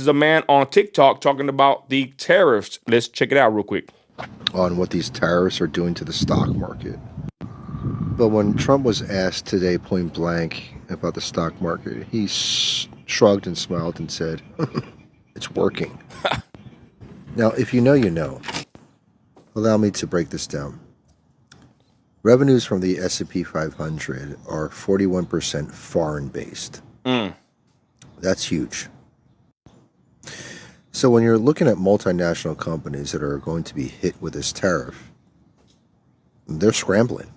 This is a man on TikTok talking about the tariffs. Let's check it out real quick. On what these tariffs are doing to the stock market. But when Trump was asked today point blank about the stock market, he shrugged and smiled and said, it's working. Now, if you know, you know. Allow me to break this down. Revenues from the S&P 500 are 41% foreign-based. That's huge. So when you're looking at multinational companies that are going to be hit with this tariff, they're scrambling.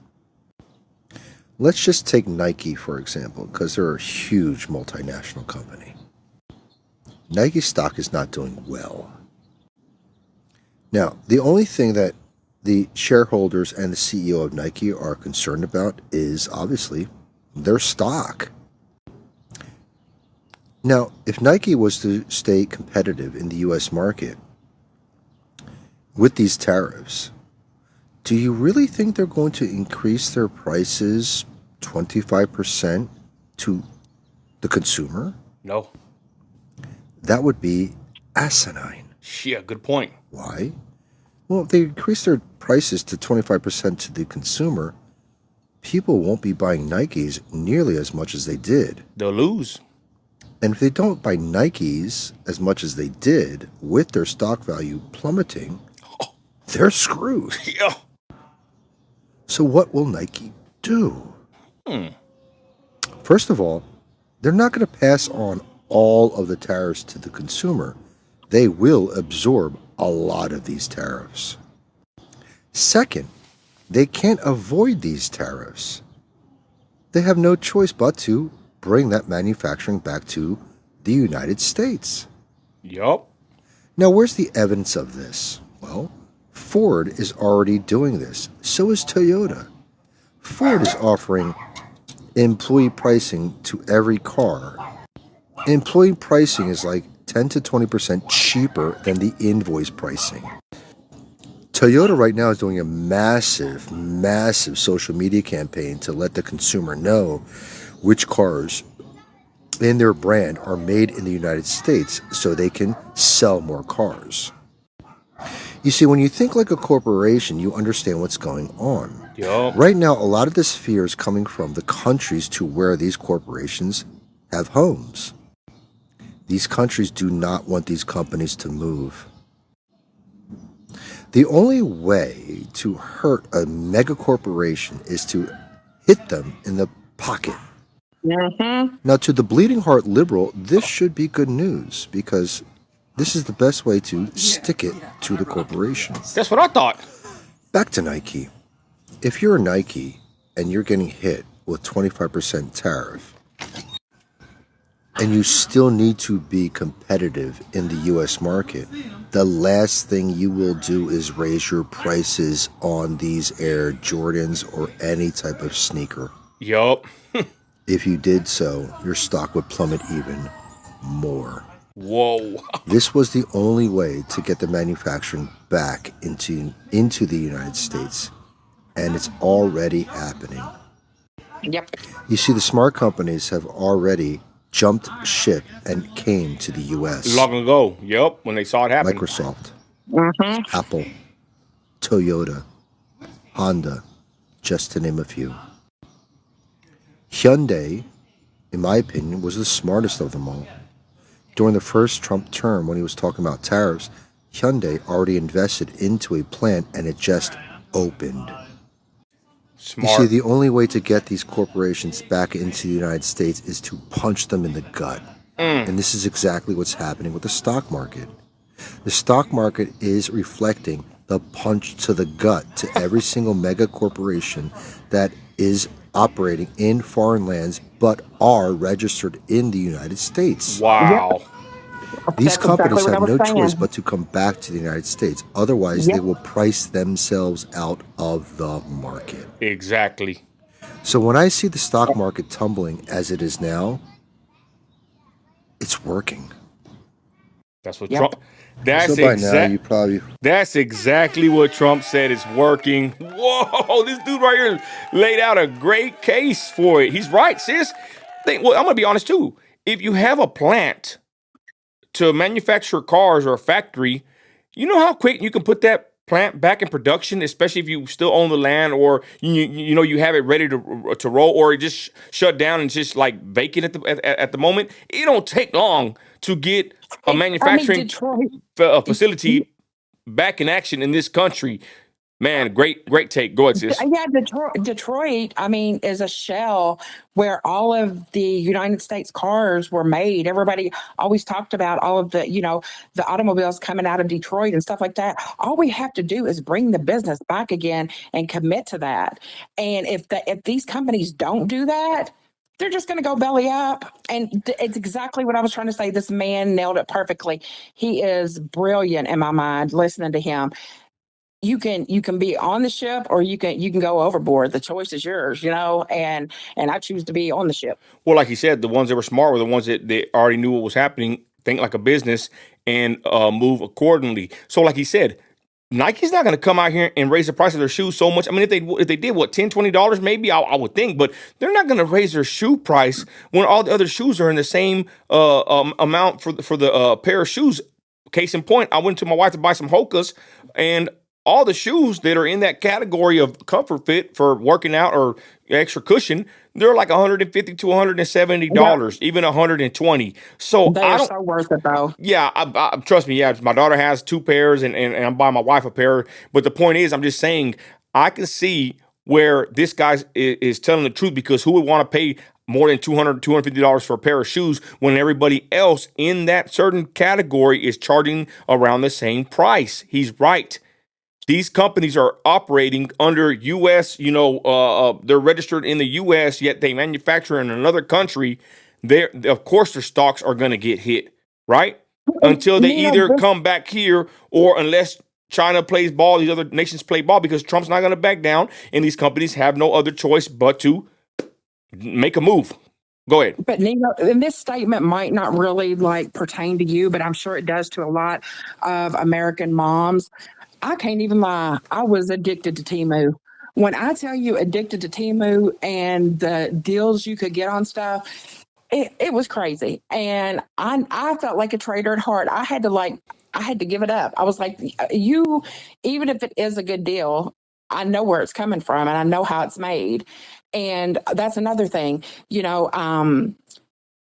Let's just take Nike, for example, because they're a huge multinational company. Nike stock is not doing well. Now, the only thing that the shareholders and the CEO of Nike are concerned about is obviously their stock. Now, if Nike was to stay competitive in the U.S. market with these tariffs, do you really think they're going to increase their prices 25% to the consumer? No. That would be asinine. Yeah, good point. Why? Well, if they increase their prices to 25% to the consumer, people won't be buying Nikes nearly as much as they did. They'll lose. And if they don't buy Nikes as much as they did, with their stock value plummeting, they're screwed. Yeah. So what will Nike do? First of all, they're not going to pass on all of the tariffs to the consumer. They will absorb a lot of these tariffs. Second, they can't avoid these tariffs. They have no choice but to bring that manufacturing back to the United States. Yup. Now, where's the evidence of this? Well, Ford is already doing this. So is Toyota. Ford is offering employee pricing to every car. Employee pricing is like 10 to 20% cheaper than the invoice pricing. Toyota right now is doing a massive social media campaign to let the consumer know which cars in their brand are made in the United States so they can sell more cars. You see, when you think like a corporation, you understand what's going on. Yup. Right now, a lot of this fear is coming from the countries to where these corporations have homes. These countries do not want these companies to move. The only way to hurt a mega corporation is to hit them in the pocket. Now, to the bleeding heart liberal, this should be good news because this is the best way to stick it to the corporations. That's what I thought. Back to Nike. If you're a Nike and you're getting hit with 25% tariff and you still need to be competitive in the U.S. market, the last thing you will do is raise your prices on these Air Jordans or any type of sneaker. Yup. If you did so, your stock would plummet even more. Whoa. This was the only way to get the manufacturing back into the United States. And it's already happening. Yep. You see, the smart companies have already jumped ship and came to the U.S. Long ago. Yup. When they saw it happen. Microsoft, Apple, Toyota, Honda, just to name a few. Hyundai, in my opinion, was the smartest of them all. During the first Trump term, when he was talking about tariffs, Hyundai already invested into a plant and it just opened. Smart. You see, the only way to get these corporations back into the United States is to punch them in the gut. And this is exactly what's happening with the stock market. The stock market is reflecting the punch to the gut to every single mega corporation that is operating in foreign lands but are registered in the United States. Wow. These That's companies exactly what have I no was saying. choice but to come back to the United States. Otherwise, they will price themselves out of the market. Exactly. So when I see the stock market tumbling as it is now, it's working. That's what Yep. Trump. That's So by now, you probably... That's exactly what Trump said is working. Whoa, this dude right here laid out a great case for it. He's right, sis. Well, I'm gonna be honest too. If you have a plant to manufacture cars or a factory, you know how quick you can put that plant back in production, especially if you still own the land or you know you have it ready to roll, or it just shut down and just like vacant at the moment. It don't take long to get a I mean, manufacturing Detroit. facility back in action in this country. Man, great take. Go ahead, sis. Yeah, Detroit, I mean, is a shell where all of the United States cars were made. Everybody always talked about all of the, the automobiles coming out of Detroit and stuff like that. All we have to do is bring the business back again and commit to that. And if these companies don't do that, they're just going to go belly up. And it's exactly what I was trying to say. This man nailed it perfectly. He is brilliant in my mind, listening to him. You can be on the ship, or you can go overboard. The choice is yours, and I choose to be on the ship. Well, like you said, the ones that were smart were the ones that they already knew what was happening, think like a business, and move accordingly. So, like he said, Nike's not going to come out here and raise the price of their shoes so much. I mean, if they did what $10, $20 maybe, I would think, but they're not going to raise their shoe price when all the other shoes are in the same amount for the pair of shoes. Case in point, I went to my wife to buy some Hokas, and all the shoes that are in that category of comfort fit for working out or extra cushion, they're like 150 to Yeah, $170, even 120. So they I are don't. so worth it, though. Yeah, trust me. Yeah, my daughter has two pairs, and I'm buying my wife a pair. But the point is, I'm just saying, I can see where this guy is telling the truth, because who would want to pay more than $250 for a pair of shoes when everybody else in that certain category is charging around the same price? He's right. These companies are operating under U.S. They're registered in the U.S. yet they manufacture in another country. Of course, their stocks are going to get hit, right? And Until they Nina, either come back here, or unless China plays ball, these other nations play ball, because Trump's not going to back down, and these companies have no other choice but to make a move. Go ahead. but Nina, and this statement might not really like pertain to you, but I'm sure it does to a lot of American moms. I can't even lie. I was addicted to Timu. When I tell you addicted to Timu and the deals you could get on stuff, it was crazy. And I felt like a traitor at heart. I had to give it up. I was like, you, even if it is a good deal, I know where it's coming from and I know how it's made. And that's another thing,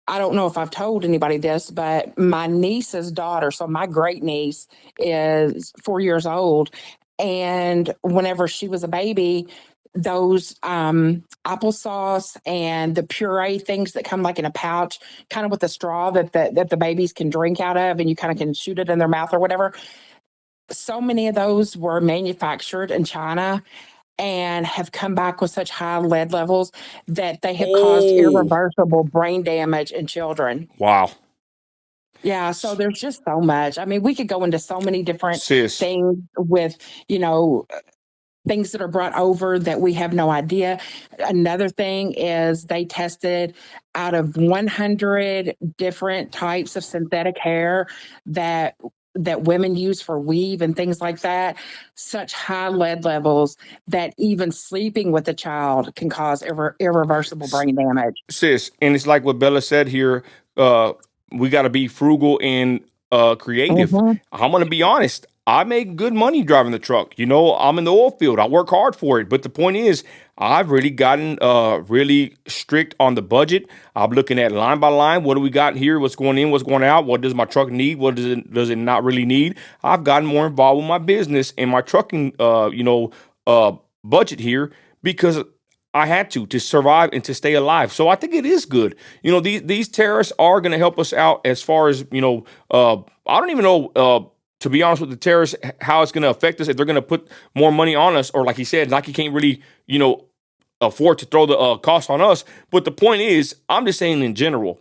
I don't know if I've told anybody this, but my niece's daughter, so my great niece, is 4 years old. And whenever she was a baby, those applesauce and the puree things that come like in a pouch, kind of with a straw that the babies can drink out of, and you kind of can shoot it in their mouth or whatever. So many of those were manufactured in China and have come back with such high lead levels that they have caused Oh, irreversible brain damage in children. wow. Yeah, so there's just so much. I mean, we could go into so many different Sis. things with, you know, things that are brought over that we have no idea. Another thing is they tested out of 100 different types of synthetic hair that women use for weave and things like that, such high lead levels that even sleeping with a child can cause irreversible brain damage. Sis, and it's like what Bella said here. Uh, we got to be frugal and creative. Mhm. I'm gonna be honest. I make good money driving the truck. I'm in the oil field. I work hard for it. But the point is, I've really gotten really strict on the budget. I'm looking at line by line. What do we got here? What's going in? What's going out? What does my truck need? What does it not really need? I've gotten more involved with my business and my trucking budget here, because I had to survive and to stay alive. So I think it is good. These tariffs are going to help us out as far as I don't even know. To be honest with the tariffs, how it's going to affect us, if they're going to put more money on us, or like he said, Nike can't really, afford to throw the cost on us. But the point is, I'm just saying in general,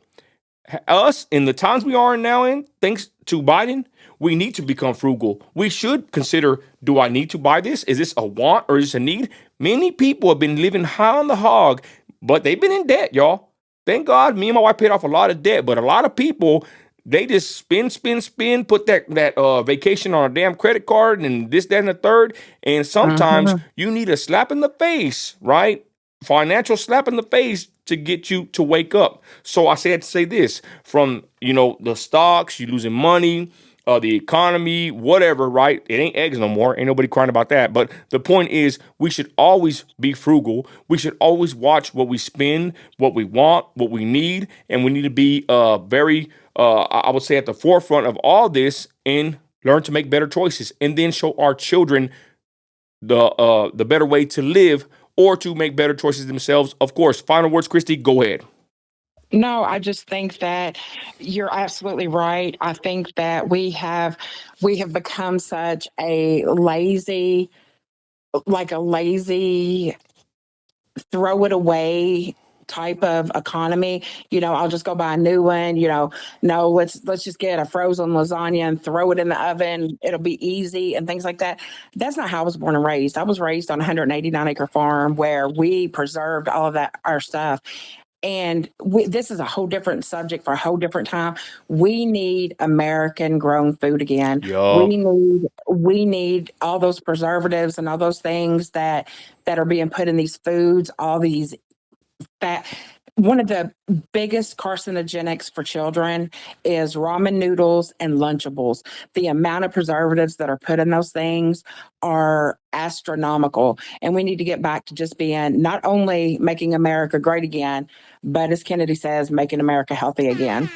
us in the times we are now in, thanks to Biden, we need to become frugal. We should consider, do I need to buy this? Is this a want or is this a need? Many people have been living high on the hog, but they've been in debt, y'all. Thank God me and my wife paid off a lot of debt, but a lot of people, they just spin, put that vacation on a damn credit card and this, that, and the third. And sometimes Mhm. you need a slap in the face, right? financial slap in the face to get you to wake up. So I had to say this from, the stocks, you losing money, the economy, whatever, right? It ain't eggs no more. Ain't nobody crying about that. But the point is, we should always be frugal. We should always watch what we spend, what we want, what we need, and we need to be very, I would say, at the forefront of all this and learn to make better choices, and then show our children the better way to live or to make better choices themselves. Of course, final words, Christy, go ahead. No, I just think that you're absolutely right. I think that we have become such a lazy, like a lazy throw it away type of economy. I'll just go buy a new one. No, let's just get a frozen lasagna and throw it in the oven. It'll be easy and things like that. That's not how I was born and raised. I was raised on a 189-acre farm where we preserved all of that our stuff. And this is a whole different subject for a whole different time. We need American grown food again. We Yup. need all those preservatives and all those things that are being put in these foods, all these fat. One of the biggest carcinogenics for children is ramen noodles and Lunchables. The amount of preservatives that are put in those things are astronomical. And we need to get back to just being not only making America great again, but as Kennedy says, making America healthy again.